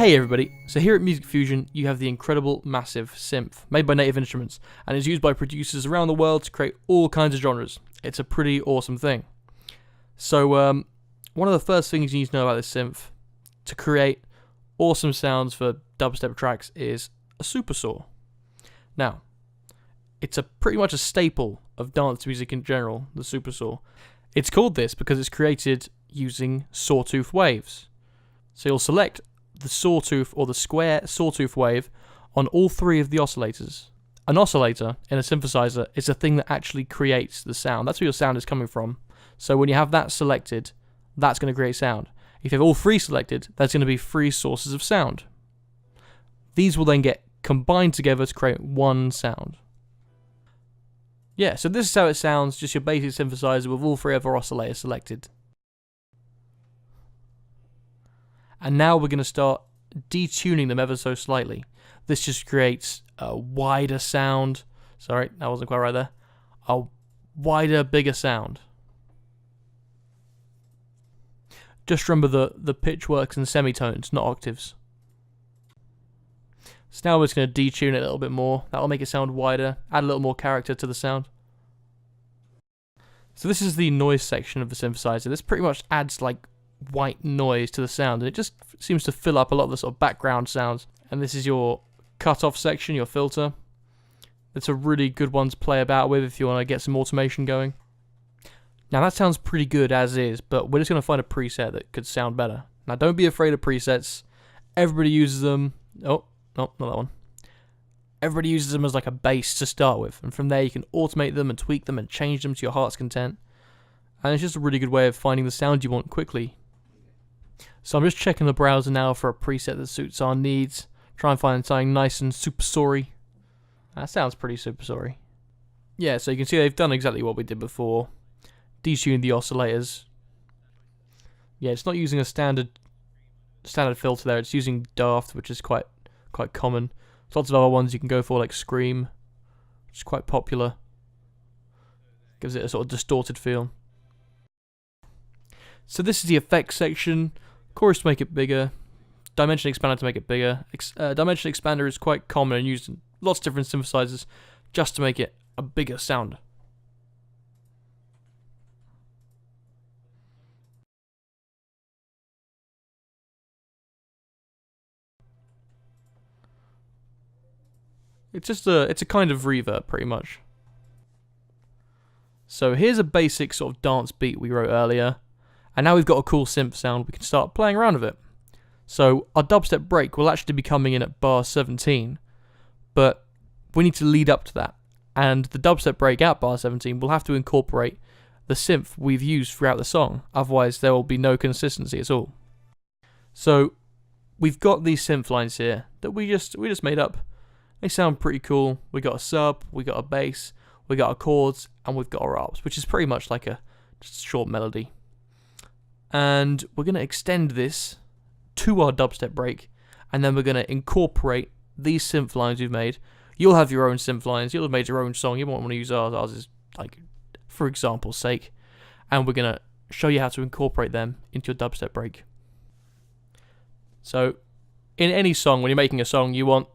Hey everybody, so here at Music Fusion you have the incredible Massive synth, made by Native Instruments, and is used by producers around the world to create all kinds of genres. It's a pretty awesome thing. So one of the first things you need to know about this synth to create awesome sounds for dubstep tracks is a super saw. Now, it's pretty much a staple of dance music in general, the super saw. It's called this because it's created using sawtooth waves. So you'll select the sawtooth or the square sawtooth wave on all three of the oscillators. An oscillator in a synthesizer is a thing that actually creates the sound. That's where your sound is coming from. So when you have that selected, that's going to create sound. If you have all three selected, there's going to be three sources of sound. These will then get combined together to create one sound. Yeah, so this is how it sounds, just your basic synthesizer with all three of our oscillators selected. And now we're going to start detuning them ever so slightly. This just creates a wider sound. Sorry, that wasn't quite right there. A wider, bigger sound. Just remember the pitch works in semitones, not octaves. So now we're just going to detune it a little bit more. That will make it sound wider, add a little more character to the sound. So this is the noise section of the synthesizer. This pretty much adds like white noise to the sound, and it just seems to fill up a lot of the sort of background sounds. And this is your cutoff section, your filter. It's a really good one to play about with if you want to get some automation going. Now that sounds pretty good as is, but we're just going to find a preset that could sound better. Now don't be afraid of presets. Everybody uses them. Oh, no, not that one. Everybody uses them as like a base to start with, and from there you can automate them and tweak them and change them to your heart's content. And it's just a really good way of finding the sound you want quickly. So I'm just checking the browser now for a preset that suits our needs. Try and find something nice and super sorry. That sounds pretty super sorry. Yeah, so you can see they've done exactly what we did before. Detuned the oscillators. Yeah, it's not using a standard filter there. It's using Daft, which is quite common. There's lots of other ones you can go for, like Scream, which is quite popular. Gives it a sort of distorted feel. So this is the effects section. Chorus to make it bigger. Dimension expander to make it bigger. Dimension expander is quite common and used in lots of different synthesizers just to make it a bigger sound. It's a kind of reverb pretty much. So here's a basic sort of dance beat we wrote earlier. And now we've got a cool synth sound, we can start playing around with it. So our dubstep break will actually be coming in at bar 17, but we need to lead up to that. And the dubstep break at bar 17 will have to incorporate the synth we've used throughout the song, otherwise there will be no consistency at all. So we've got these synth lines here that we just made up. They sound pretty cool. We got a sub, we got a bass, we got our chords, and we've got our arps, which is pretty much like just a short melody. And we're going to extend this to our dubstep break, and then we're going to incorporate these synth lines we've made. You'll have your own synth lines, you'll have made your own song, you won't want to use ours. Ours is like, for example's sake. And we're going to show you how to incorporate them into your dubstep break. So, in any song, when you're making a song, you want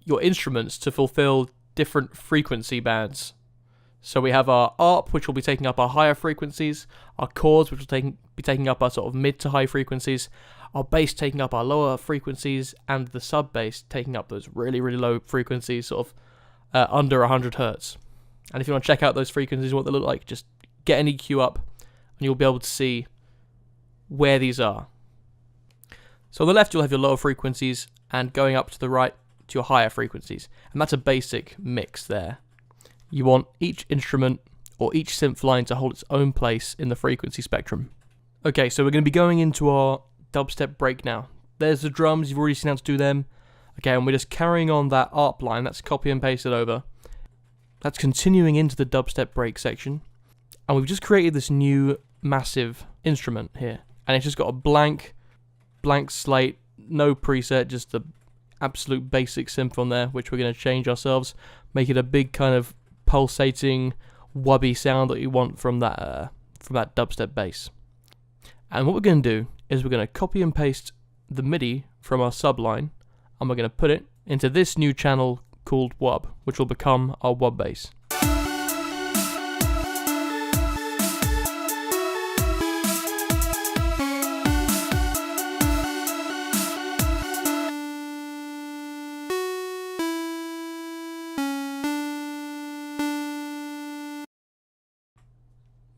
your instruments to fulfill different frequency bands. So we have our ARP, which will be taking up our higher frequencies, our chords, which will be taking up our sort of mid to high frequencies, our bass taking up our lower frequencies, and the sub bass taking up those really, really low frequencies, sort of under 100 hertz. And if you want to check out those frequencies, what they look like, just get an EQ up, and you'll be able to see where these are. So on the left, you'll have your lower frequencies, and going up to the right, to your higher frequencies. And that's a basic mix there. You want each instrument or each synth line to hold its own place in the frequency spectrum. Okay, so we're going to be going into our dubstep break now. There's the drums, you've already seen how to do them. Okay, and we're just carrying on that ARP line, that's copy and pasted over. That's continuing into the dubstep break section. And we've just created this new massive instrument here. And it's just got a blank slate, no preset, just the absolute basic synth on there, which we're going to change ourselves, make it a big kind of pulsating, wubby sound that you want from that dubstep bass. And what we're going to do is we're going to copy and paste the MIDI from our subline, and we're going to put it into this new channel called wub, which will become our wub bass.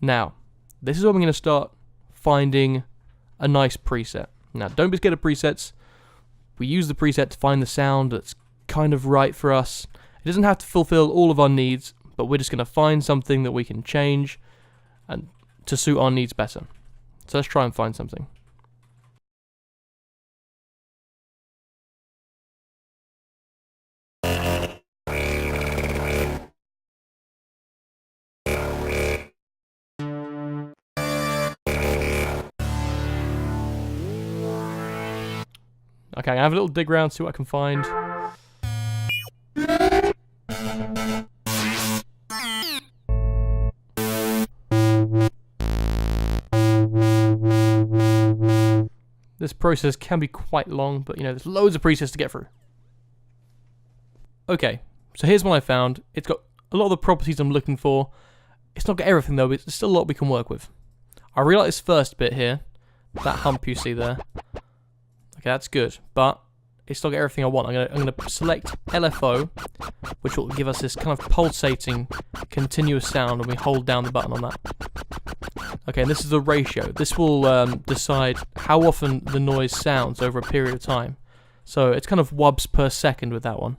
Now, this is where we're going to start finding a nice preset. Now, don't be scared of presets. We use the preset to find the sound that's kind of right for us. It doesn't have to fulfill all of our needs, but we're just going to find something that we can change and to suit our needs better. So let's try and find something. Okay, I'm gonna have a little dig around, see what I can find. This process can be quite long, but you know, there's loads of presets to get through. Okay, so here's one I found. It's got a lot of the properties I'm looking for. It's not got everything though, but it's still a lot we can work with. I really like this first bit here, that hump you see there. Okay, that's good, but it's not got everything I want. I'm gonna select LFO, which will give us this kind of pulsating, continuous sound when we hold down the button on that. Okay, and this is the ratio. This will decide how often the noise sounds over a period of time. So it's kind of wubs per second with that one.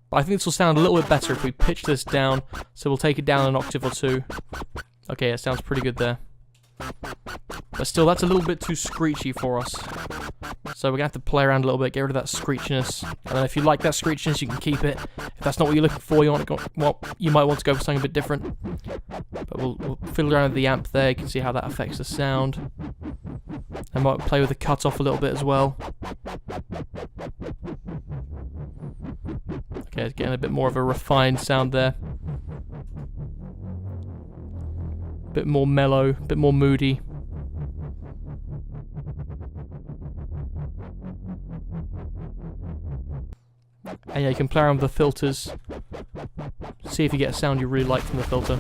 But I think this will sound a little bit better if we pitch this down. So we'll take it down an octave or two. Okay, it sounds pretty good there. But still, that's a little bit too screechy for us. So we're going to have to play around a little bit, get rid of that screechiness. And then if you like that screechiness, you can keep it. If that's not what you're looking for, you might want to go for something a bit different. But we'll fiddle around with the amp there, you can see how that affects the sound. I might play with the cutoff a little bit as well. Okay, it's getting a bit more of a refined sound there. A bit more mellow, a bit more moody. And yeah, you can play around with the filters. See if you get a sound you really like from the filter.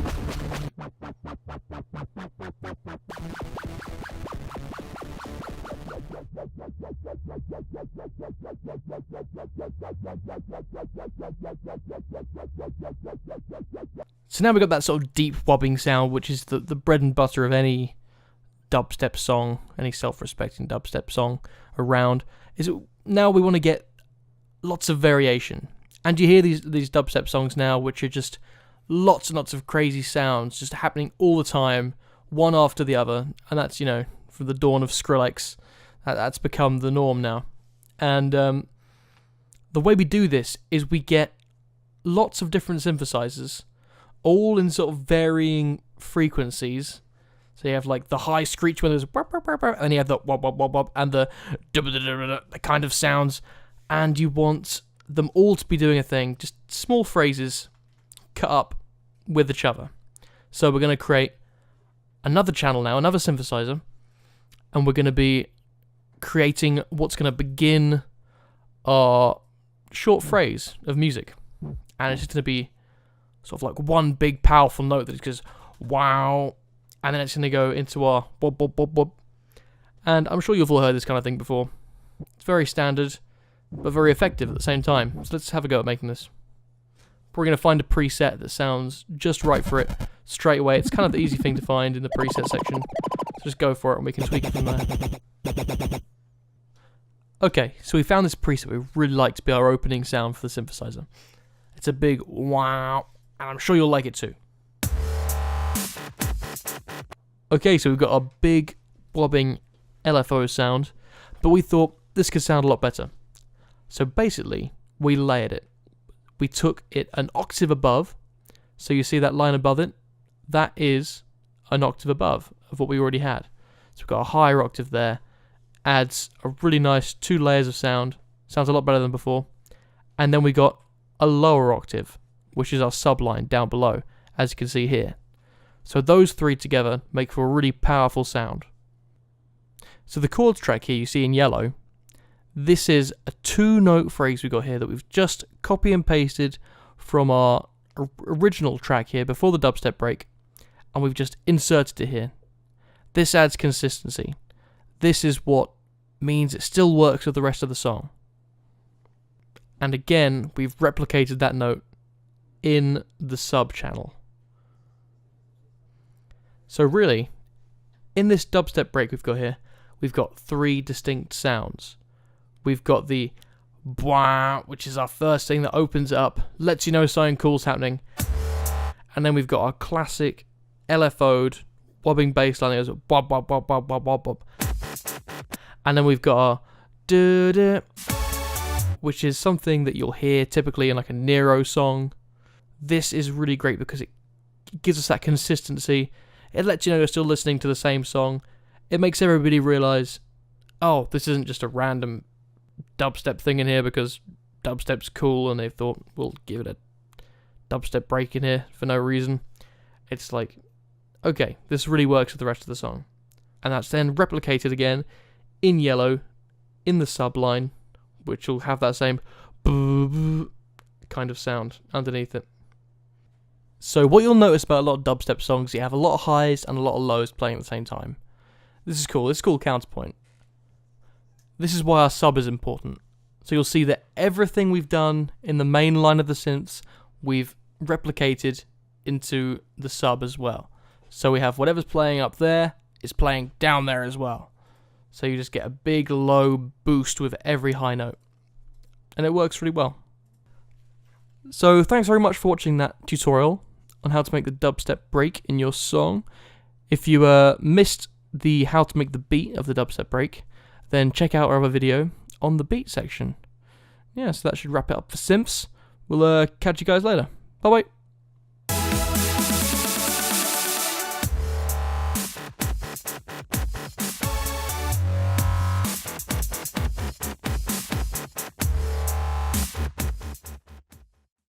So now we've got that sort of deep wobbing sound, which is the bread and butter of any dubstep song, any self-respecting dubstep song around. Now we want to get lots of variation. And you hear these dubstep songs now, which are just lots and lots of crazy sounds just happening all the time, one after the other. And that's, you know, from the dawn of Skrillex, that's become the norm now. And the way we do this is we get lots of different synthesizers, all in sort of varying frequencies. So you have like the high screech when there's and then you have the wop wop wop wop and the kind of sounds, and you want them all to be doing a thing, just small phrases cut up with each other. So we're going to create another channel now, another synthesizer, and we're going to be creating what's going to begin our short phrase of music. And it's just going to be sort of like one big powerful note that just goes wow, and then it's going to go into our bob bob bob bob. And I'm sure you've all heard this kind of thing before. It's very standard, but very effective at the same time. So let's have a go at making this. We're going to find a preset that sounds just right for it straight away. It's kind of the easy thing to find in the preset section. So just go for it and we can tweak it from there. Okay, so we found this preset we really like to be our opening sound for the synthesizer. It's a big wow, and I'm sure you'll like it too. Okay, so we've got our big bobbing LFO sound, but we thought this could sound a lot better. So basically, we layered it. We took it an octave above, so you see that line above it? That is an octave above of what we already had. So we've got a higher octave there, adds a really nice 2 layers of sound, sounds a lot better than before. And then we got a lower octave, which is our subline down below, as you can see here. So those 3 together make for a really powerful sound. So the chords track here you see in yellow, This is a 2-note phrase we got here that we've just copy and pasted from our original track here before the dubstep break, and we've just inserted it here. This adds consistency. This is what means it still works with the rest of the song. And again, we've replicated that note in the sub channel. So really, in this dubstep break we've got here, we've got 3 distinct sounds. We've got the bwah, which is our first thing that opens it up, lets you know something cool's happening. And then we've got our classic LFO'd wobbing bass line that goes bob bob bob bob bob bob bob. And then we've got our duh, which is something that you'll hear typically in like a Nero song. This is really great because it gives us that consistency. It lets you know you're still listening to the same song. It makes everybody realise, oh, this isn't just a random dubstep thing in here because dubstep's cool and they thought we'll give it a dubstep break in here for no reason. It's like, okay, this really works with the rest of the song. And that's then replicated again in yellow in the subline, which will have that same kind of sound underneath it. So what you'll notice about a lot of dubstep songs, you have a lot of highs and a lot of lows playing at the same time. This is cool. This is called counterpoint. This is why our sub is important. So you'll see that everything we've done in the main line of the synths, we've replicated into the sub as well. So we have whatever's playing up there is playing down there as well. So you just get a big low boost with every high note. And it works really well. So thanks very much for watching that tutorial on how to make the dubstep break in your song. If you missed the how to make the beat of the dubstep break, then check out our other video on the beat section. Yeah, so that should wrap it up for Simps. We'll catch you guys later. Bye bye.